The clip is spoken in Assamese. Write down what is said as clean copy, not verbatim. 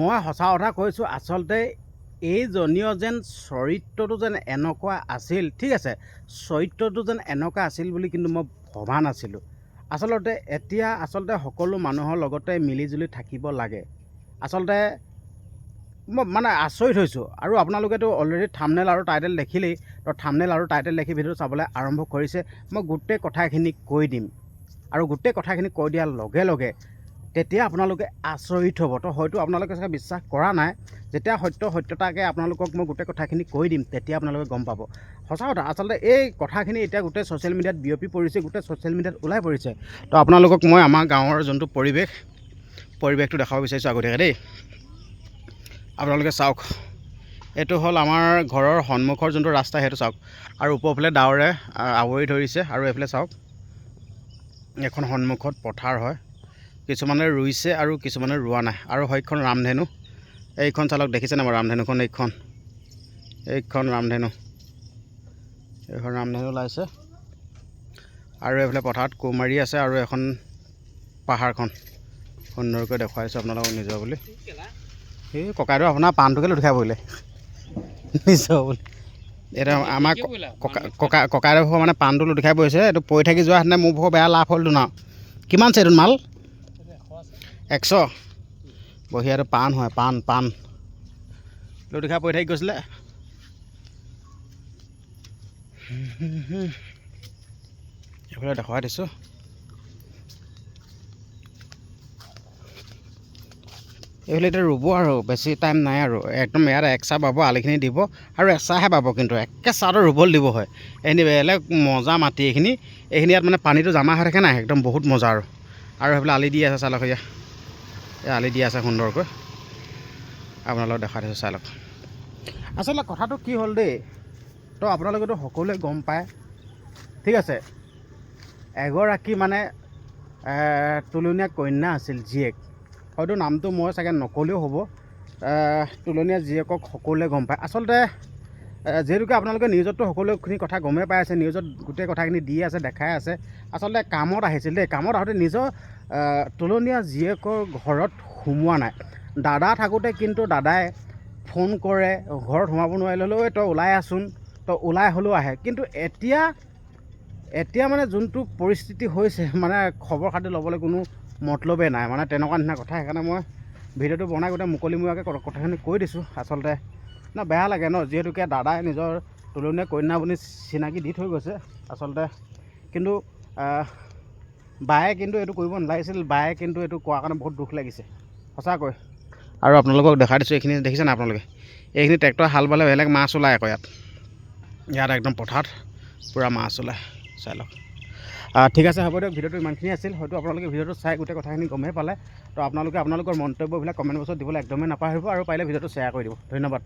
মই সঁচা কথা কৈছোঁ, আচলতে এইজনীয় যেন চৰিত্ৰটো যেন এনেকুৱা আছিল, ঠিক আছে, চৰিত্ৰটো যেন এনেকুৱা আছিল বুলি কিন্তু মই ভবা নাছিলোঁ। আচলতে এতিয়া সকলো মানুহৰ লগতে মিলিজুলি থাকিব লাগে। আচলতে মই মানে আচৰিত হৈছোঁ। আৰু আপোনালোকেতো অলৰেডি থাম্বনেল আৰু টাইটেল দেখিলেই, তো থাম্বনেল আৰু টাইটেল দেখি ভিডিঅ'টো চাবলৈ আৰম্ভ কৰিছে। মই গোটেই কথাখিনি কৈ দিম, আৰু গোটেই কথাখিনি কৈ দিয়াৰ লগে লগে তেতিয়া আপোনালোকে আচৰিত হ'ব। তো হয়তো আপোনালোকে চাগে বিশ্বাস কৰা নাই। যেতিয়া সত্যতাকে আপোনালোকক মই গোটেই কথাখিনি কৈ দিম, তেতিয়া আপোনালোকে গম পাব। সঁচা কথা, আচলতে এই কথাখিনি এতিয়া গোটেই ছ'চিয়েল মিডিয়াত বিয়পি পৰিছে, গোটেই ছ'চিয়েল মিডিয়াত ওলাই পৰিছে। তো আপোনালোকক মই আমাৰ গাঁৱৰ যোনটো পৰিৱেশটো দেখাব বিচাৰিছোঁ আগতীয়াকৈ দেই। আপোনালোকে চাওক, এইটো হ'ল আমাৰ ঘৰৰ সন্মুখৰ যোনটো ৰাস্তা, সেইটো চাওক। আৰু ওপৰফালে ডাৱৰে আৱৰি ধৰিছে। আৰু এইফালে চাওক, এখন সন্মুখত পথাৰ হয়। কিছুমানে ৰুইছে আৰু কিছুমানে ৰোৱা নাই। আৰু সেইখন ৰামধেনু, এইখন চালক দেখিছে নাই বাৰু ৰামধেনুখন? এইখন ৰামধেনু, এইখন ৰামধেনু ওলাইছে। আৰু এইফালে পথাৰত কোৰ মাৰি আছে। আৰু এখন পাহাৰখন সুন্দৰকৈ দেখুৱাইছোঁ আপোনালোকক নিজৰ বুলি। এই ককাইদেউ আপোনাৰ পাণটোকে লুটিখাই পৰিলে নিজৰ বুলি। এতিয়া আমাৰ ককাইদেউ মানে পাণটো লুটিখাই পৰিছে। এইটো পৰি থাকি যোৱা হেঁতেনে মোৰ বহুত বেয়া লাভ হ'লতো ন। কিমান আছে এইটো মাল? 100। বঢ়িয়া, এইটো পাণ হয়, পাণ লুটিখাই পৰি থাকি গৈছিলে। এইফালে দেখুৱাই দিছোঁ। এইফালে এতিয়া ৰুব আৰু বেছি টাইম নাই আৰু একদম ইয়াত একচাহ বাব, আলিখিনি দিব আৰু এচাহে বাব, কিন্তু একে চাহটো ৰুবলৈ দিব হয়। এইখিনি বেলেগ মজা মাটি এইখিনি ইয়াত মানে পানীটো জমা হৈ থাকে নাই, একদম বহুত মজা। আৰু সেইফালে আলি দি আছে, চাই লওক। এই আলি দি আছে সুন্দৰকৈ, আপোনালোকক দেখাই দিছোঁ, চাই লওক। আচলতে কথাটো কি হ'ল দেই, তো আপোনালোকেতো সকলোৱে গম পায়, ঠিক আছে। এগৰাকী মানে তুলনীয়া কন্যা আছিল, জীয়েক। হয়তো নামটো মই চাগে নক'লেও হ'ব। তুলনীয়া জীয়েকক সকলোৱে গম পায়। আচলতে যিহেতুকে আপোনালোকে নিউজততো সকলোখিনি কথা গমেই পাই আছে, নিউজত গোটেই কথাখিনি দি আছে, দেখাই আছে। আচলতে কামত আহিছিল দেই। কামত আহোঁতে নিজৰ তুলনীয়া জীয়েকৰ ঘৰত সোমোৱা নাই। দাদা থাকোঁতে কিন্তু দাদাই ফোন কৰে, ঘৰত সোমাব নোৱাৰিলে হ'লেও তই ওলাই আহচোন, তই ওলাই হ'লেও আহে। কিন্তু এতিয়া মানে যোনটো পৰিস্থিতি হৈছে, মানে খবৰ খাতি ল'বলৈ কোনো মতলবেই নাই, মানে তেনেকুৱা নিচিনা কথা। সেইকাৰণে মই ভিডিঅ'টো বনাই গোটেই মুকলিমূৰীয়াকৈ কথাখিনি কৈ দিছোঁ। আচলতে বেয়া লাগে ন, যিহেতুকে দাদাই নিজৰ তুলনীয়া কন্যা বুলি চিনাকি দি থৈ গৈছে। আচলতে কিন্তু বায়ে কিন্তু এইটো কৰিব নালাগিছিল। বায়ে কিন্তু এইটো কোৱাৰ কাৰণে বহুত দুখ লাগিছে সঁচাকৈ। আৰু আপোনালোকক দেখাই দিছোঁ, এইখিনি দেখিছে নাই আপোনালোকে? এইখিনি ট্ৰেক্টৰ হাল বালে বেলেগ মাছ ওলায় আকৌ ইয়াত একদম পথাৰত পূৰা মাছ ওলায়, চাই লওক। ঠিক আছে, হ'ব দিয়ক। ভিডিঅ'টো ইমানখিনি আছিল। হয়তো আপোনালোকে ভিডিঅ'টো চাই গোটেই কথাখিনি গমেই পালে। তো আপোনালোকে আপোনালোকৰ মন্তব্যবিলাক কমেণ্ট বক্সত দিবলৈ একদমেই নাপাহৰিব। আৰু পাৰিলে ভিডিঅ'টো শ্বেয়াৰ কৰি দিব। ধন্যবাদ।